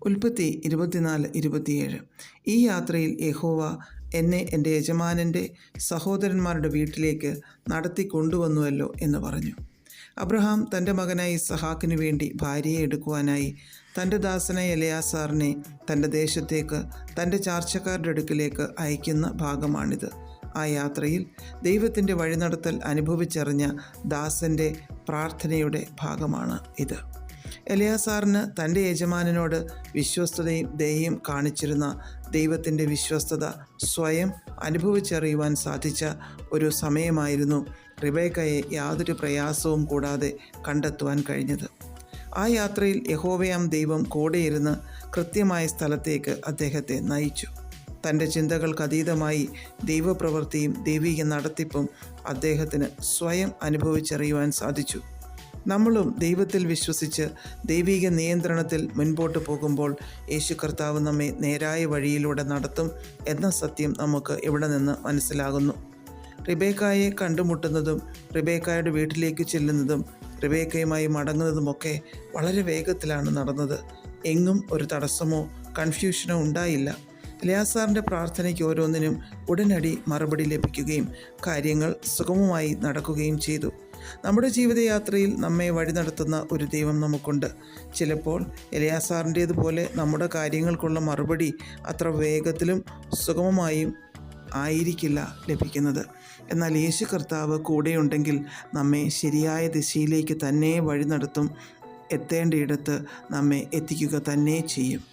ഉൽപ്പത്തി 24:27. ഈ യാത്രയിൽ യഹോവ എന്നെ എൻ്റെ യജമാനൻ്റെ സഹോദരന്മാരുടെ വീട്ടിലേക്ക് നടത്തിക്കൊണ്ടുവന്നുവല്ലോ എന്ന് പറഞ്ഞു. അബ്രഹാം തൻ്റെ മകനായി ഇസ്ഹാക്കിനു വേണ്ടി ഭാര്യയെ എടുക്കുവാനായി തൻ്റെ ദാസനായ എലയാസാറിനെ തൻ്റെ ദേശത്തേക്ക് തൻ്റെ ചാർച്ചക്കാരുടെ അടുക്കിലേക്ക് അയക്കുന്ന ഭാഗമാണിത്. ആ യാത്രയിൽ ദൈവത്തിൻ്റെ വഴിനടത്തൽ അനുഭവിച്ചറിഞ്ഞ ദാസൻ്റെ പ്രാർത്ഥനയുടെ ഭാഗമാണ് ഇത്. എലയാസാറിന് തൻ്റെ യജമാനനോട് വിശ്വസ്തതയും ദയയും കാണിച്ചിരുന്ന ദൈവത്തിൻ്റെ വിശ്വസ്തത സ്വയം അനുഭവിച്ചറിയുവാൻ സാധിച്ച ഒരു സമയമായിരുന്നു റിബേക്കയെ യാതൊരു പ്രയാസവും കൂടാതെ കണ്ടെത്തുവാൻ കഴിഞ്ഞത്. ആ യാത്രയിൽ യഹോവയാം ദൈവം കൂടെയിരുന്ന് കൃത്യമായ സ്ഥലത്തേക്ക് അദ്ദേഹത്തെ നയിച്ചു. തൻ്റെ ചിന്തകൾക്കതീതമായി ദൈവപ്രവൃത്തിയും ദൈവിക നടത്തിപ്പും അദ്ദേഹത്തിന് സ്വയം അനുഭവിച്ചറിയുവാൻ സാധിച്ചു. നമ്മളും ദൈവത്തിൽ വിശ്വസിച്ച് ദൈവിക നിയന്ത്രണത്തിൽ മുൻപോട്ട് പോകുമ്പോൾ യേശു കർത്താവ് നമ്മെ നേരായ വഴിയിലൂടെ നടത്തും എന്ന സത്യം നമുക്ക് ഇവിടെ നിന്ന് മനസ്സിലാകുന്നു. റിബേക്കായെ കണ്ടുമുട്ടുന്നതും റിബേക്കായുടെ വീട്ടിലേക്ക് ചെല്ലുന്നതും റിബേക്കയുമായി മടങ്ങുന്നതുമൊക്കെ വളരെ വേഗത്തിലാണ് നടന്നത്. എങ്ങും ഒരു തടസ്സമോ കൺഫ്യൂഷനോ ഉണ്ടായില്ല. എലയാസാറിൻ്റെ പ്രാർത്ഥനയ്ക്ക് ഓരോന്നിനും ഉടനടി മറുപടി ലഭിക്കുകയും കാര്യങ്ങൾ സുഗമമായി നടക്കുകയും ചെയ്തു. നമ്മുടെ ജീവിതയാത്രയിൽ നമ്മെ വഴി നടത്തുന്ന ഒരു ദൈവം നമുക്കുണ്ട്. ചിലപ്പോൾ എലയാസാറിൻ്റേതുപോലെ നമ്മുടെ കാര്യങ്ങൾക്കുള്ള മറുപടി അത്ര വേഗത്തിലും സുഗമമായും ആയിരിക്കില്ല ലഭിക്കുന്നത്. എന്നാൽ യേശു കർത്താവ് കൂടെയുണ്ടെങ്കിൽ നമ്മെ ശരിയായ ദിശയിലേക്ക് തന്നെ വഴി നടത്തും, എത്തേണ്ടയിടത്ത് നമ്മെ എത്തിക്കുക തന്നെ ചെയ്യും.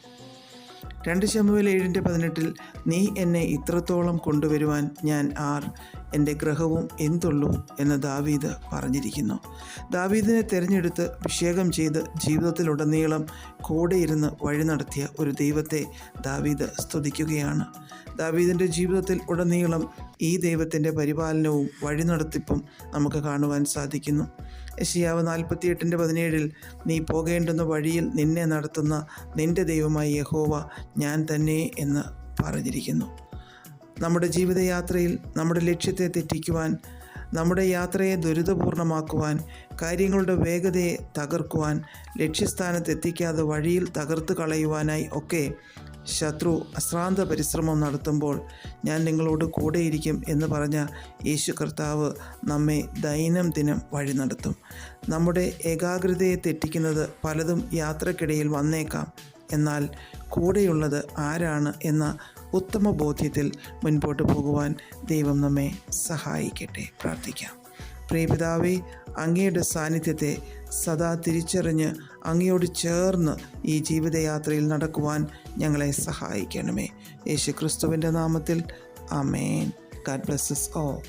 2 ശമൂവേൽ 7:18 നീ എന്നെ ഇത്രത്തോളം കൊണ്ടുവരുവാൻ ഞാൻ ആർ, എൻ്റെ ഗ്രഹവും എന്തുള്ളൂ എന്ന് ദാവീദ് പറഞ്ഞിരിക്കുന്നു. ദാവീദിനെ തിരഞ്ഞെടുത്ത് അഭിഷേകം ചെയ്ത് ജീവിതത്തിലുടനീളം കൂടെയിരുന്ന് വഴി നടത്തിയ ഒരു ദൈവത്തെ ദാവീദ് സ്തുതിക്കുകയാണ്. ദാവീദിൻ്റെ ജീവിതത്തിൽ ഉടനീളം ഈ ദൈവത്തിൻ്റെ പരിപാലനവും വഴിനടത്തിപ്പും നമുക്ക് കാണുവാൻ സാധിക്കുന്നു. യെശയ്യാവ് 48:17 നീ പോകേണ്ടുന്ന വഴിയിൽ നിന്നെ നടത്തുന്ന നിൻ്റെ ദൈവമായ യഹോവ ഞാൻ തന്നെ എന്ന് പറഞ്ഞിരിക്കുന്നു. നമ്മുടെ ജീവിതയാത്രയിൽ നമ്മുടെ ലക്ഷ്യത്തെ തെറ്റിക്കുവാൻ, നമ്മുടെ യാത്രയെ ദുരിതപൂർണമാക്കുവാൻ, കാര്യങ്ങളുടെ വേഗതയെ തകർക്കുവാൻ, ലക്ഷ്യസ്ഥാനത്ത് എത്തിക്കാതെ വഴിയിൽ തകർത്ത് കളയുവാനായി ഒക്കെ ശത്രു അശ്രാന്ത പരിശ്രമം നടത്തുമ്പോൾ ഞാൻ നിങ്ങളോട് കൂടെയിരിക്കും എന്ന് പറഞ്ഞ യേശു കർത്താവ് നമ്മെ ദൈനംദിനം വഴി നടത്തും. നമ്മുടെ ഏകാഗ്രതയെ തെറ്റിക്കുന്നത് പലതും യാത്രക്കിടയിൽ വന്നേക്കാം. എന്നാൽ കൂടെയുള്ളത് ആരാണ് എന്ന ഉത്തമ ബോധ്യത്തിൽ മുൻപോട്ട് പോകുവാൻ ദൈവം നമ്മെ സഹായിക്കട്ടെ. പ്രാർത്ഥിക്കാം. പ്രിയപിതാവേ, അങ്ങയുടെ സാന്നിധ്യത്തെ സദാ തിരിച്ചറിഞ്ഞ് അങ്ങയോട് ചേർന്ന് ഈ ജീവിതയാത്രയിൽ നടക്കുവാൻ ഞങ്ങളെ സഹായിക്കണമേ. യേശു ക്രിസ്തുവിൻ്റെ നാമത്തിൽ amen. God bless us all.